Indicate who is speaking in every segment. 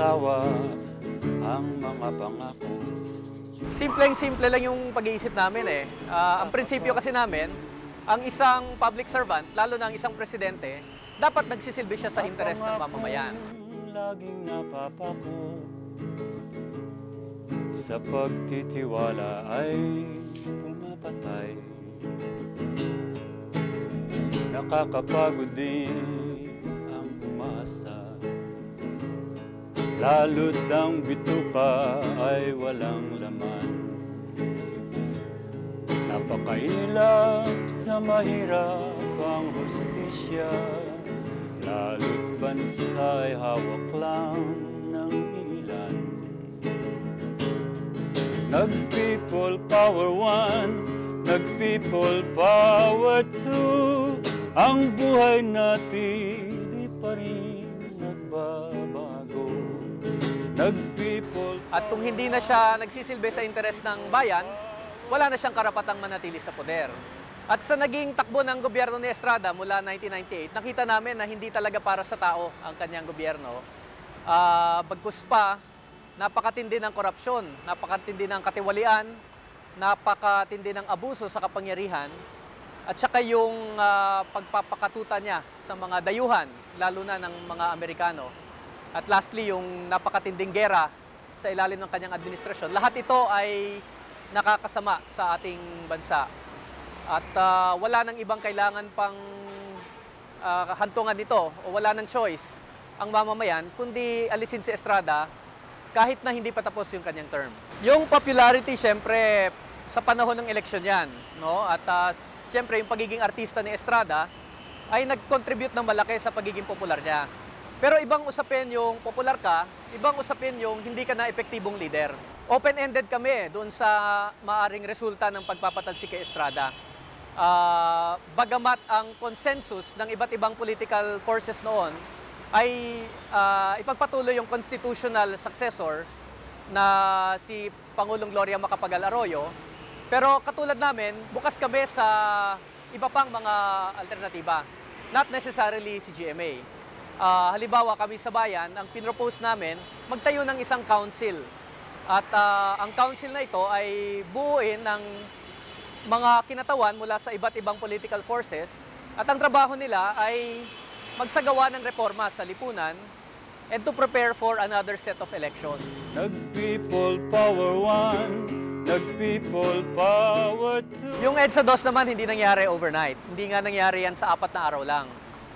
Speaker 1: sawa ang mga pangako.
Speaker 2: Simpleng-simple lang yung pag-iisip namin eh. Ang prinsipyo kasi namin, ang isang public servant, lalo na ang isang presidente, dapat nagsisilbi siya sa interes ng mamamayan.
Speaker 1: Laging napapako sa pagtitiwala ay pumapatay. Nakakapagod din ang umasa, lalo't ang bituka ay walang laman. Napakailap sa mahirap ang hustisya, lalo't bansa ay hawak lang ng ilan. Nag-people power one, nag-people power two, ang buhay natin di pa rin nagbabago. Nag-people.
Speaker 2: At kung hindi na siya nagsisilbi sa interes ng bayan, wala na siyang karapatang manatili sa poder. At sa naging takbo ng gobyerno ni Estrada mula 1998, nakita namin na hindi talaga para sa tao ang kanyang gobyerno. Bagkus pa, napakatindi ng korupsyon, napakatindi ng katiwalian, napakatindi ng abuso sa kapangyarihan, at saka yung pagpapakatuta niya sa mga dayuhan, lalo na ng mga Amerikano. At lastly, yung napakatinding gera sa ilalim ng kanyang administrasyon. Lahat ito ay nakakasama sa ating bansa. At wala nang ibang kailangan pang hantungan nito o wala nang choice ang mamamayan kundi alisin si Estrada kahit na hindi pa tapos yung kanyang term. Yung popularity, syempre, sa panahon ng eleksyon yan. No? At syempre, yung pagiging artista ni Estrada ay nag-contribute ng malaki sa pagiging popular niya. Pero ibang usapin yung popular ka, ibang usapin yung hindi ka na epektibong leader. Open-ended kami doon sa maaring resulta ng pagpapatalsik kay Estrada. Bagamat ang consensus ng iba't ibang political forces noon ay ipagpatuloy yung constitutional successor na si Pangulong Gloria Macapagal Arroyo. Pero katulad namin, bukas kami sa iba pang mga alternatiba. Not necessarily si GMA. Halimbawa kami sa bayan, ang pinropose namin, magtayo ng isang council. At ang council na ito ay buuin ng mga kinatawan mula sa iba't ibang political forces. At ang trabaho nila ay magsagawa ng reforma sa lipunan and to prepare for another set of elections.
Speaker 1: Nag-people power one, nag-people power two.
Speaker 2: Yung EDSA 2 naman hindi nangyari overnight. Hindi nga nangyari yan sa 4 na araw lang.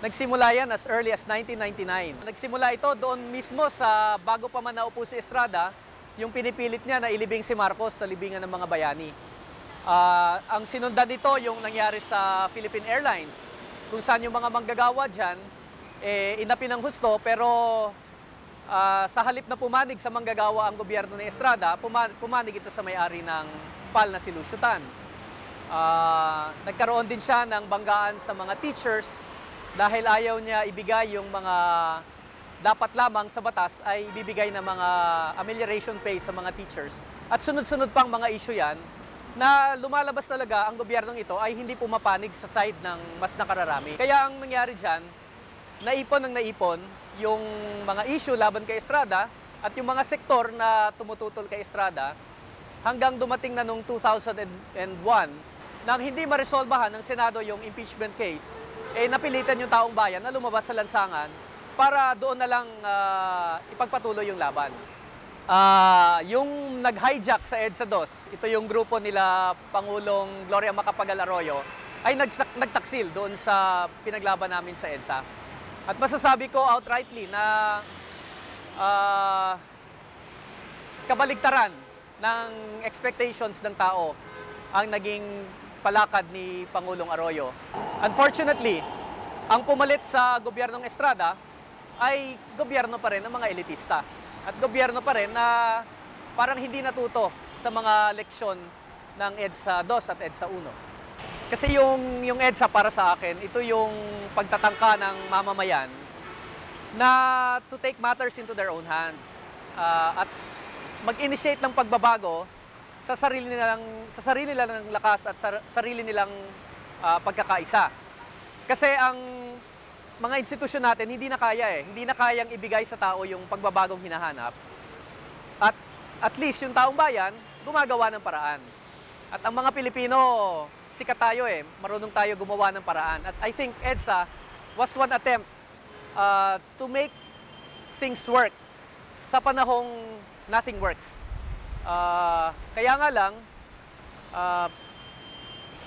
Speaker 2: Nagsimula yan as early as 1999. Nagsimula ito doon mismo sa bago pa man naupo si Estrada, yung pinipilit niya na ilibing si Marcos sa libingan ng mga bayani. Ang sinundan nito yung nangyari sa Philippine Airlines, kung saan yung mga manggagawa dyan, inapi ng husto, pero sa halip na pumanig sa manggagawa ang gobyerno ni Estrada, pumanig ito sa may-ari ng PAL na si Lucio Tan. Nagkaroon din siya ng banggaan sa mga teachers dahil ayaw niya ibigay yung mga dapat lamang sa batas ay ibibigay ng mga amelioration pay sa mga teachers. At sunod-sunod pang mga issue yan na lumalabas talaga ang gobyernong ito ay hindi pumapanig sa side ng mas nakararami. Kaya ang nangyari dyan, naipon yung mga issue laban kay Estrada at yung mga sektor na tumututol kay Estrada hanggang dumating na noong 2001 nang hindi maresolbahan ng Senado yung impeachment case, napilitan yung taong bayan na lumabas sa lansangan para doon na lang ipagpatuloy yung laban. Yung nag-hijack sa EDSA 2, ito yung grupo nila Pangulong Gloria Macapagal Arroyo, ay nagtaksil doon sa pinaglaban namin sa EDSA. At masasabi ko outrightly na kabaligtaran ng expectations ng tao ang naging palakad ni Pangulong Arroyo. Unfortunately, ang pumalit sa gobyernong Estrada ay gobyerno pa rin ng mga elitista. At gobyerno pa rin na parang hindi natuto sa mga leksyon ng EDSA 2 at EDSA 1. Kasi yung EDSA para sa akin, ito yung pagtatangka ng mamamayan na to take matters into their own hands. At mag-initiate ng pagbabago sa sarili nilang lakas at sa sarili nilang pagkakaisa. Kasi ang mga institusyon natin hindi na kaya eh. Hindi na kayang ibigay sa tao yung pagbabagong hinahanap. At least yung taong bayan, gumagawa ng paraan. At ang mga Pilipino, sikat tayo eh. Marunong tayo gumawa ng paraan. At I think EDSA was one attempt to make things work sa panahong nothing works. Kaya nga lang,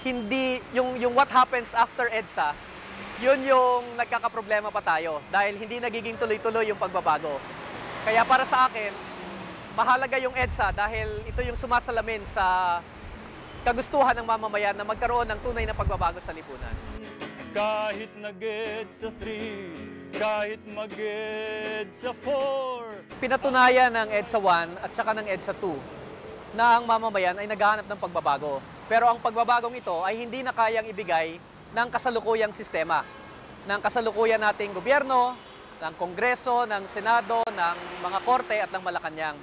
Speaker 2: hindi, yung what happens after EDSA, yun yung nagkakaproblema pa tayo dahil hindi nagiging tuloy-tuloy yung pagbabago. Kaya para sa akin, mahalaga yung EDSA dahil ito yung sumasalamin sa kagustuhan ng mamamayan na magkaroon ng tunay na pagbabago sa lipunan.
Speaker 1: Kahit nag-EDSA 3, kahit mag-EDSA 4.
Speaker 2: Pinatunayan ng EDSA 1 at saka ng EDSA 2 na ang mamamayan ay naghahanap ng pagbabago. Pero ang pagbabagong ito ay hindi na kayang ibigay ng kasalukuyang sistema, ng kasalukuyan nating gobyerno, ng Kongreso, ng Senado, ng mga Korte at ng Malacanang.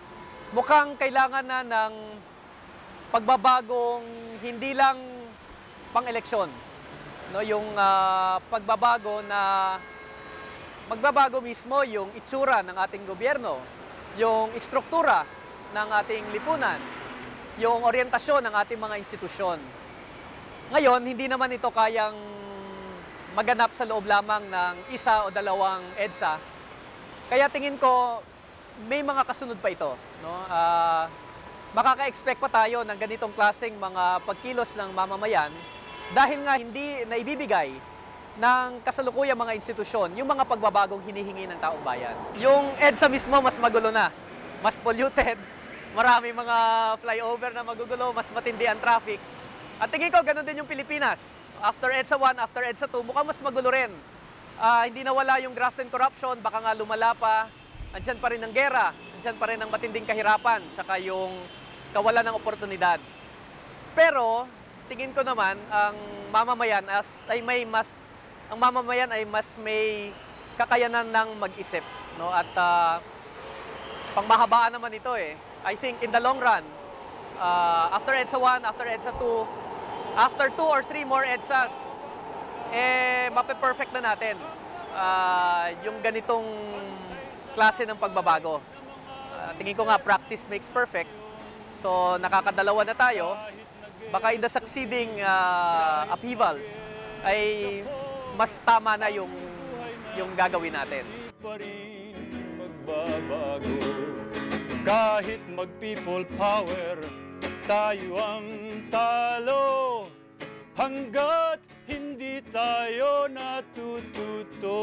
Speaker 2: Mukhang kailangan na ng pagbabagong hindi lang pang-eleksyon. No, yung pagbabago na magbabago mismo yung itsura ng ating gobyerno, yung istruktura ng ating lipunan, yung orientasyon ng ating mga institusyon. Ngayon, hindi naman ito kayang maganap sa loob lamang ng isa o dalawang EDSA. Kaya tingin ko, may mga kasunod pa ito. No? Makaka-expect pa tayo ng ganitong klaseng mga pagkilos ng mamamayan dahil nga hindi naibibigay ng kasalukuyang mga institusyon yung mga pagbabagong hinihingi ng taong bayan. Yung EDSA mismo mas magulo na, mas polluted, marami mga flyover na magugulo, mas matindi ang traffic. At tingin ko, ganun din yung Pilipinas. After EDSA 1, after EDSA 2, mukhang mas magulo rin. Hindi nawala yung graft and corruption, baka nga lumala pa. Andyan pa rin ang gera, andyan pa rin ang matinding kahirapan, saka yung kawalan ng oportunidad. Pero, tingin ko naman, ang mamamayan ay mas may kakayanan ng mag-isip. No? At pangmahabaan naman ito eh. I think in the long run, after EDSA 1, after EDSA 2, after 2 or 3 more EDSAs, mape-perfect na natin yung ganitong klase ng pagbabago. Tingin ko nga, practice makes perfect. So, nakakadalawa na tayo. Baka in the succeeding upheavals, ay mas tama na yung gagawin natin.
Speaker 1: Pa rin magbabago. Kahit mag-people power, tayo ang talo. Hanggat hindi tayo natututo.